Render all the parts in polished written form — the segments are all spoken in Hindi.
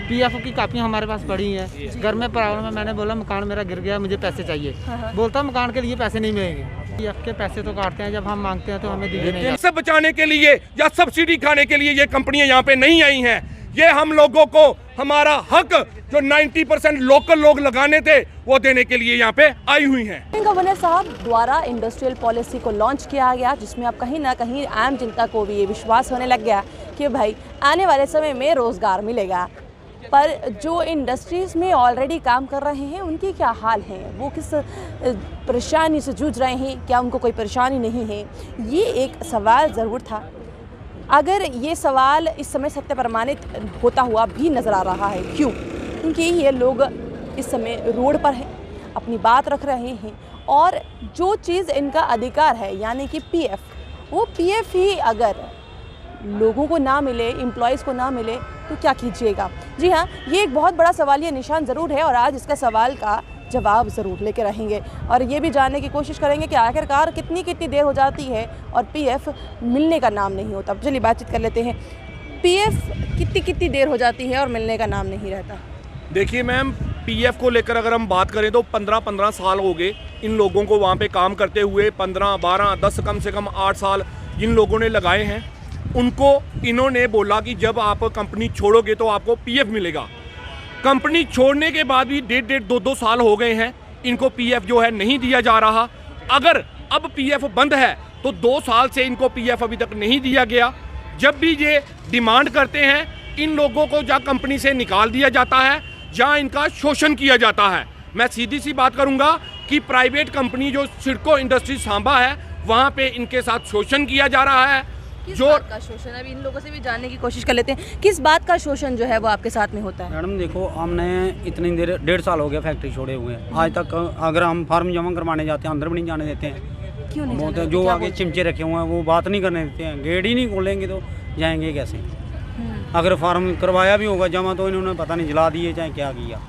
पीएफ की कापियाँ हमारे पास पड़ी हैं। घर में प्रॉब्लम है, मैंने बोला मकान मेरा गिर गया, मुझे पैसे चाहिए। बोलता मकान के लिए पैसे नहीं मिलेंगे। पीएफ के पैसे तो काटते हैं, जब हम मांगते हैं तो हमें दिए नहीं। इनसे बचाने के लिए या सब्सिडी खाने के लिए ये कंपनियां यहाँ पे नहीं आई हैं। ये हम लोगों को हमारा हक जो 90% लोकल लोग लगाने थे वो देने के लिए यहाँ पे आई हुई हैं। गवर्नर साहब द्वारा इंडस्ट्रियल पॉलिसी को लॉन्च किया गया, जिसमें अब कहीं ना कहीं आम जनता को भी ये विश्वास होने लग गया कि भाई आने वाले समय में रोजगार मिलेगा। पर जो इंडस्ट्रीज़ में ऑलरेडी काम कर रहे हैं उनकी क्या हाल है, वो किस परेशानी से जूझ रहे हैं, क्या उनको कोई परेशानी नहीं है, ये एक सवाल ज़रूर था। अगर ये सवाल इस समय सत्य प्रमाणित होता हुआ भी नज़र आ रहा है। क्यों? क्योंकि ये लोग इस समय रोड पर हैं, अपनी बात रख रहे हैं और जो चीज़ इनका अधिकार है यानी कि पीएफ, वो पीएफ ही अगर लोगों को ना मिले, एम्प्लॉयज़ को ना मिले तो क्या कीजिएगा। जी हाँ, ये एक बहुत बड़ा सवालिया निशान ज़रूर है और आज इसका सवाल का जवाब ज़रूर लेके रहेंगे और ये भी जानने की कोशिश करेंगे कि आखिरकार कितनी देर हो जाती है और पीएफ मिलने का नाम नहीं होता। चलिए बातचीत कर लेते हैं, पीएफ कितनी देर हो जाती है और मिलने का नाम नहीं रहता। देखिए मैम, पीएफ को लेकर अगर हम बात करें तो 15 साल हो गए इन लोगों को वहाँ पे काम करते हुए। 15, 12, 10 कम से कम 8 साल जिन लोगों ने लगाए हैं, उनको इन्होंने बोला कि जब आप कंपनी छोड़ोगे तो आपको पीएफ मिलेगा। कंपनी छोड़ने के बाद भी 1.5-2 साल हो गए हैं, इनको पीएफ जो है नहीं दिया जा रहा। अगर अब पीएफ बंद है तो 2 साल से इनको पीएफ अभी तक नहीं दिया गया। जब भी ये डिमांड करते हैं, इन लोगों को जहाँ कंपनी से निकाल दिया जाता है, जहाँ इनका शोषण किया जाता है। मैं सीधी सी बात करूँगा कि प्राइवेट कंपनी जो सिडको इंडस्ट्री सांबा है, वहाँ पे इनके साथ शोषण किया जा रहा है। किस बात का शोषण? अभी इन लोगों से भी जानने की कोशिश कर लेते हैं, किस बात का शोषण जो है वो आपके साथ में होता है? मैडम देखो, हमने इतनी देर 1.5 साल हो गया फैक्ट्री छोड़े हुए हैं। आज तक अगर हम फार्म जमा करवाने जाते हैं अंदर भी नहीं जाने देते हैं। क्यों नहीं बोलते हैं जो आगे चिमचे रखे हुए हैं वो बात नहीं करने देते हैं। गेट ही नहीं खोलेंगे तो जाएंगे कैसे? अगर फार्म करवाया भी होगा जमा तो इन्होंने पता नहीं जला दिए चाहे क्या किया।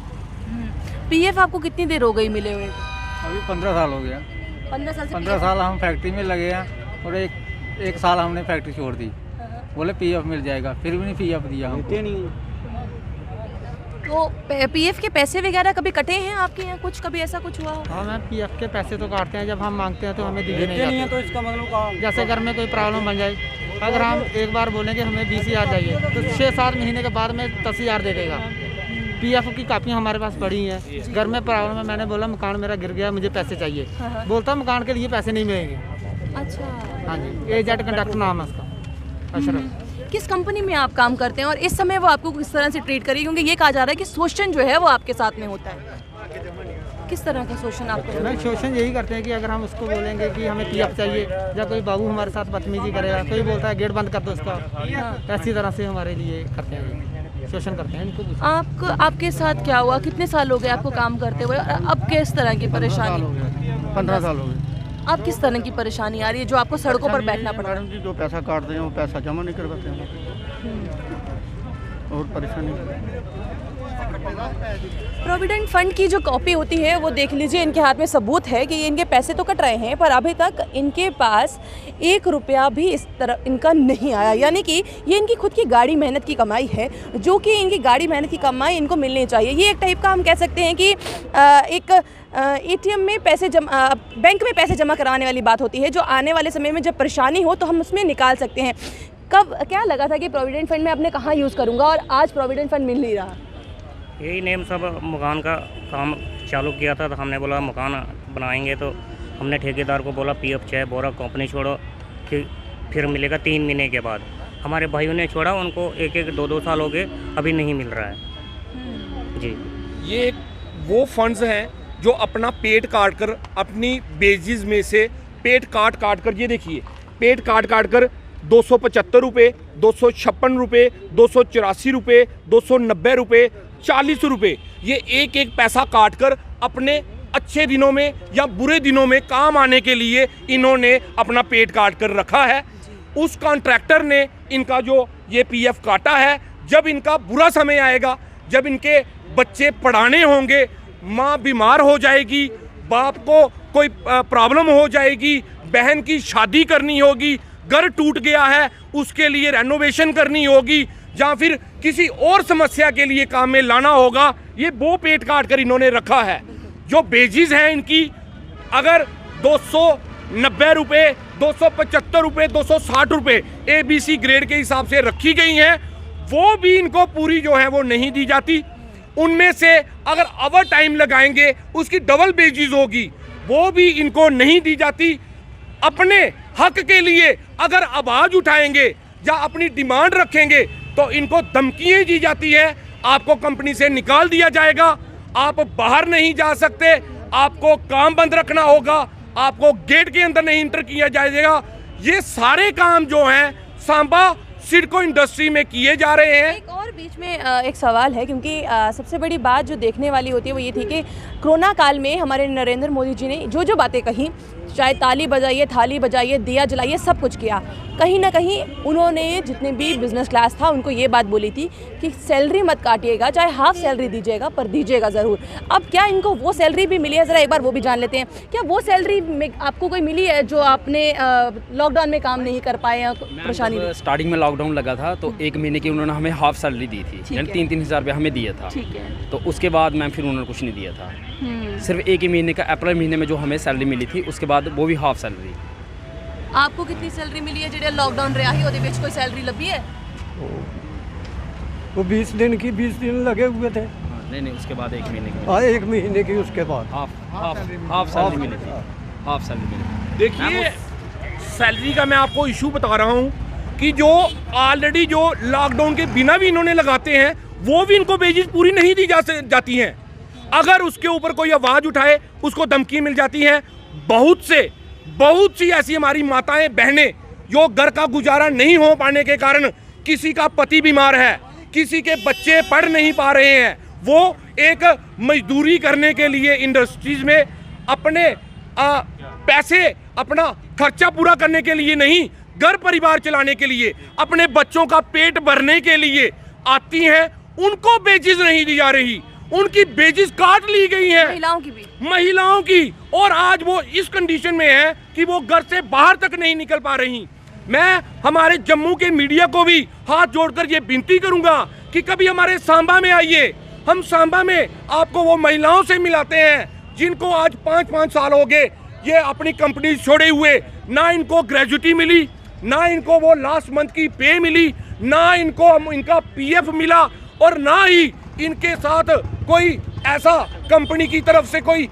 पीएफ आपको कितनी देर हो गई मिले हुए? अभी 15 साल हो गया। 15 साल हम फैक्ट्री में लगे हैं और एक साल हमने फैक्ट्री छोड़ दी। बोले पीएफ मिल जाएगा, फिर भी नहीं पीएफ दिया हमको। तो पीएफ के पैसे वगैरह कभी कटे हैं आपके यहाँ? कुछ कभी ऐसा कुछ हुआ हो? हाँ मैम, पीएफ के पैसे तो काटते हैं, जब हम मांगते हैं तो हमें दिए नहीं नहीं है। जाते। तो इसका मतलब जैसे घर में कोई प्रॉब्लम बन जाए, अगर हम एक बार बोलेंगे हमें 20,000 चाहिए तो 6-7 महीने के बाद में 10,000 दे देगा। पीएफ की कापियाँ हमारे पास पड़ी हैं। घर में प्रॉब्लम है, मैंने बोला मकान मेरा गिर गया, मुझे पैसे चाहिए। बोलता मकान के लिए पैसे नहीं मिलेंगे। अच्छा, हाँ जी, एजेड कंडक्टर नाम है उसका, अशरफ। किस कंपनी में आप काम करते हैं और इस समय वो आपको किस तरह से ट्रीट करेगी? क्योंकि ये कहा जा रहा है कि शोषण जो है वो आपके साथ में होता है। किस तरह का शोषण आपको होता है? नहीं, शोषण यही करते हैं कि अगर हम उसको बोलेंगे कि हमें पीएफ चाहिए या कोई बाबू हमारे साथ बदतमीजी करेगा, कोई बोलता है गेट बंद कर दो उसका, ऐसी तरह से हमारे लिए करते हैं, शोषण करते हैं इनको। आपके साथ क्या हुआ? कितने साल हो गए आपको काम करते हुए? अब किस तरह की परेशानी? 15 साल हो गए। अब किस तरह की परेशानी आ रही है जो आपको सड़कों पर बैठना पड़ रहा है? मैडम जी, जो पैसा काटते हैं वो पैसा जमा नहीं करवाते हैं और परेशानी। प्रोविडेंट फंड की जो कॉपी होती है वो देख लीजिए, इनके हाथ में सबूत है कि इनके पैसे तो कट रहे हैं पर अभी तक इनके पास 1 रुपया भी इस तरह इनका नहीं आया। यानी कि ये इनकी खुद की गाड़ी मेहनत की कमाई है, जो कि इनकी गाड़ी मेहनत की कमाई इनको मिलनी चाहिए। ये एक टाइप का हम कह सकते हैं कि एक एटीएम में पैसे बैंक में पैसे जमा कराने वाली बात होती है, जो आने वाले समय में जब परेशानी हो तो हम उसमें निकाल सकते हैं। कब क्या लगा था कि प्रोविडेंट फंड में अपने कहाँ यूज़ करूँगा और आज प्रोविडेंट फंड मिल नहीं रहा? यही नेम सब मकान का काम चालू किया था, तो हमने बोला मकान बनाएंगे तो हमने ठेकेदार को बोला पीएफ चाहिए, बोरा कंपनी छोड़ो कि फिर मिलेगा 3 महीने के बाद। हमारे भाइयों ने छोड़ा, उनको 1-2 साल हो गए, अभी नहीं मिल रहा है जी। ये वो फंड्स हैं जो अपना पेट काट कर, अपनी बेजिस में से पेट काट कर, ये देखिए पेट काट कर 275 रुपये, 256 रुपये, 284 रुपये, 290 रुपये, 40 रुपये, ये एक पैसा काट कर अपने अच्छे दिनों में या बुरे दिनों में काम आने के लिए इन्होंने अपना पेट काट कर रखा है। उस कॉन्ट्रैक्टर ने इनका जो ये पीएफ काटा है, जब इनका बुरा समय आएगा, जब इनके बच्चे पढ़ाने होंगे, माँ बीमार हो जाएगी, बाप को कोई प्रॉब्लम हो जाएगी, बहन की शादी करनी होगी, घर टूट गया है उसके लिए रेनोवेशन करनी होगी, या फिर किसी और समस्या के लिए काम में लाना होगा, ये वो पेट काट कर इन्होंने रखा है। जो बेजिस हैं इनकी, अगर 290 रुपये, 275 रुपये, 260 रुपये ABC ग्रेड के हिसाब से रखी गई हैं, वो भी इनको पूरी जो है वो नहीं दी जाती। उनमें से अगर ओवर टाइम लगाएंगे उसकी डबल बेजिस होगी, वो भी इनको नहीं दी जाती। अपने हक के लिए अगर आवाज उठाएंगे या अपनी डिमांड रखेंगे तो इनको धमकियां दी जाती है, आपको कंपनी से निकाल दिया जाएगा, आप बाहर नहीं जा सकते, आपको काम बंद रखना होगा, आपको गेट के अंदर नहीं इंटर किया जाएगा। ये सारे काम जो हैं सांबा सिडको इंडस्ट्री में किए जा रहे हैं। एक और बीच में एक सवाल है, क्योंकि सबसे बड़ी बात जो देखने वाली होती है वो ये थी कि कोरोना काल में हमारे नरेंद्र मोदी जी ने जो जो बातें कही, चाहे ताली बजाइए, थाली बजाइए, दिया जलाइए, सब कुछ किया, कहीं ना कहीं उन्होंने जितने भी बिजनेस क्लास था उनको ये बात बोली थी कि सैलरी मत काटिएगा, चाहे हाफ सैलरी दीजिएगा पर दीजिएगा ज़रूर। अब क्या इनको वो सैलरी भी मिली है? ज़रा एक बार वो भी जान लेते हैं। क्या वो सैलरी आपको कोई मिली है जो आपने लॉकडाउन में काम नहीं कर पाए? परेशानी स्टार्टिंग में लॉकडाउन लगा था तो 1 महीने की उन्होंने हमें हाफ सैलरी दी थी, यानी 3-3 हज़ार रुपये हमें दिया था। ठीक है। तो उसके बाद मैम फिर उन्होंने कुछ नहीं दिया था, सिर्फ 1 ही महीने का अप्रैल महीने में जो हमें सैलरी मिली थी, उसके बाद वो भी हाफ सैलरी। आपको कितनी सैलरी मिली है? जेडे लॉकडाउन रहा ही ਉਹਦੇ ਵਿੱਚ कोई सैलरी लभी है? वो 20 दिन की, 20 दिन लगे हुए थे। नहीं, उसके बाद 1 महीने की। हाँ, 1 महीने की, उसके बाद हाफ सैलरी मिली थी। हाफ सैलरी मिली थी। देखिए, सैलरी का मैं आपको इशू बता रहा हूँ कि जो ऑलरेडी जो लॉकडाउन के बिना भी इन्होंने लगाते हैं, वो भी इनको बेजिस पूरी नहीं दी जाती हैं। अगर उसके ऊपर कोई आवाज़ उठाए उसको धमकी मिल जाती है। बहुत सी ऐसी हमारी माताएं बहनें जो घर का गुजारा नहीं हो पाने के कारण, किसी का पति बीमार है, किसी के बच्चे पढ़ नहीं पा रहे हैं, वो एक मजदूरी करने के लिए इंडस्ट्रीज में अपने पैसे, अपना खर्चा पूरा करने के लिए नहीं, घर परिवार चलाने के लिए, अपने बच्चों का पेट भरने के लिए आती हैं, उनको बेजिस नहीं दी जा रही, उनकी बेजिस काट ली गई है, महिलाओं की। और आज वो इस कंडीशन में है कि वो घर से बाहर तक नहीं निकल पा रही। मैं हमारे जम्मू के मीडिया को भी हाथ जोड़कर ये विनती करूंगा कि कभी हमारे सांबा में आइए, हम सांबा में आपको वो महिलाओं से मिलाते हैं जिनको आज 5-5 साल हो गए ये अपनी कंपनी छोड़े हुए, ना इनको ग्रेजुटी मिली, ना इनको वो लास्ट मंथ की पे मिली, ना इनको इनका PF मिला, और ना ही इनके साथ कोई ऐसा कंपनी की तरफ से कोई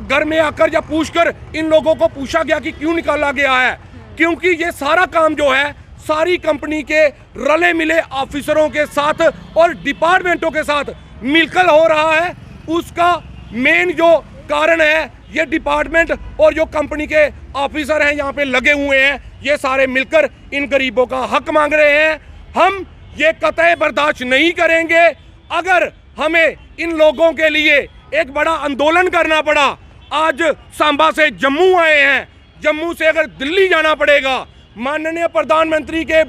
घर में आकर या पूछकर इन लोगों को पूछा गया कि क्यों निकाला गया है। क्योंकि ये सारा काम जो है सारी कंपनी के रले मिले ऑफिसरों के साथ और डिपार्टमेंटों के साथ मिलकर हो रहा है। उसका मेन जो कारण है, ये डिपार्टमेंट और जो कंपनी के ऑफिसर हैं यहाँ पे लगे हुए हैं, ये सारे मिलकर इन गरीबों का हक मांग रहे हैं। हम ये कतई बर्दाश्त नहीं करेंगे। अगर हमें इन लोगों के लिए एक बड़ा आंदोलन करना पड़ा, आज सांबा से जम्मू आए हैं, जम्मू से अगर दिल्ली जाना पड़ेगा, माननीय प्रधानमंत्री के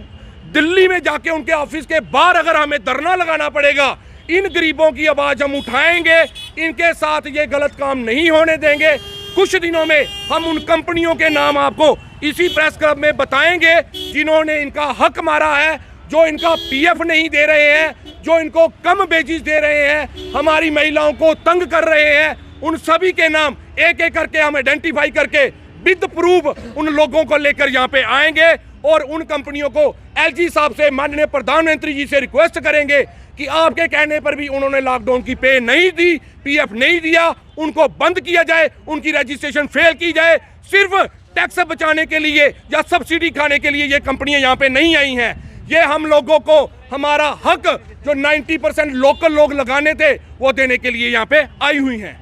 दिल्ली में जाके उनके ऑफिस के बाहर अगर हमें धरना लगाना पड़ेगा, इन गरीबों की आवाज़ हम उठाएंगे, इनके साथ ये गलत काम नहीं होने देंगे। कुछ दिनों में हम उन कंपनियों के नाम आपको इसी प्रेस क्लब में बताएंगे जिन्होंने इनका हक मारा है, जो इनका PF नहीं दे रहे हैं, जो इनको कम बेजिस दे रहे हैं, हमारी महिलाओं को तंग कर रहे हैं। उन सभी के नाम एक एक करके हम आइडेंटिफाई करके विद प्रूफ उन लोगों को लेकर यहाँ पे आएंगे और उन कंपनियों को LG साहब से, माननीय प्रधानमंत्री जी से रिक्वेस्ट करेंगे कि आपके कहने पर भी उन्होंने लॉकडाउन की पे नहीं दी, PF नहीं दिया, उनको बंद किया जाए, उनकी रजिस्ट्रेशन फेल की जाए। सिर्फ टैक्स बचाने के लिए या सब्सिडी खाने के लिए ये कंपनियां यहाँ पे नहीं आई हैं। ये हम लोगों को हमारा हक जो 90% लोकल लोग लगाने थे वो देने के लिए यहाँ पे आई हुई हैं।